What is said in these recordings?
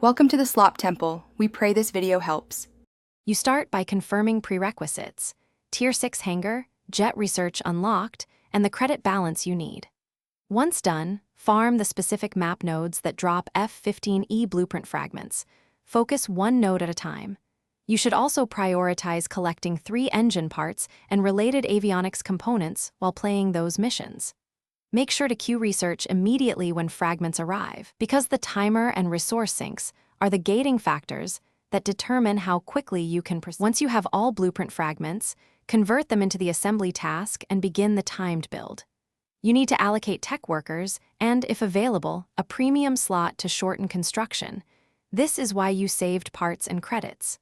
Welcome to the Slop Temple. We pray this video helps. You start by confirming prerequisites: Tier 6 Hangar, Jet Research unlocked, and the credit balance you need. Once done, farm the specific map nodes that drop F-15e blueprint fragments. Focus one node at a time. You should also prioritize collecting 3 engine parts and related avionics components while playing those missions. Make sure to queue research immediately when fragments arrive, because the timer and resource sinks are the gating factors that determine how quickly you can proceed. Once you have all blueprint fragments, convert them into the assembly task and begin the timed build. You need to allocate tech workers and, if available, a premium slot to shorten construction. This is why you saved parts and credits.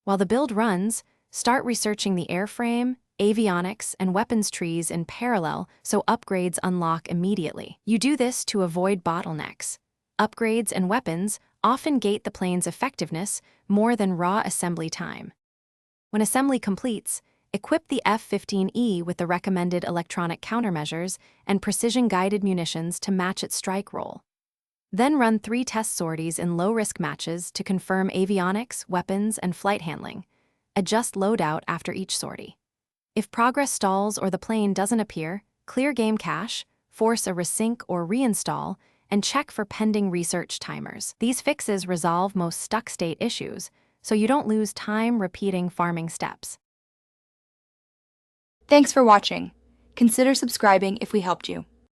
While the build runs, start researching the airframe, avionics, and weapons trees in parallel so upgrades unlock immediately. You do this to avoid bottlenecks. Upgrades and weapons often gate the plane's effectiveness more than raw assembly time. When assembly completes, equip the F-15e with the recommended electronic countermeasures and precision-guided munitions to match its strike role. Then run 3 test sorties in low-risk matches to confirm avionics, weapons, and flight handling. Adjust loadout after each sortie. If progress stalls or the plane doesn't appear, clear game cache, force a resync or reinstall, and check for pending research timers. These fixes resolve most stuck-state issues, so you don't lose time repeating farming steps. Thanks for watching. Consider subscribing if we helped you.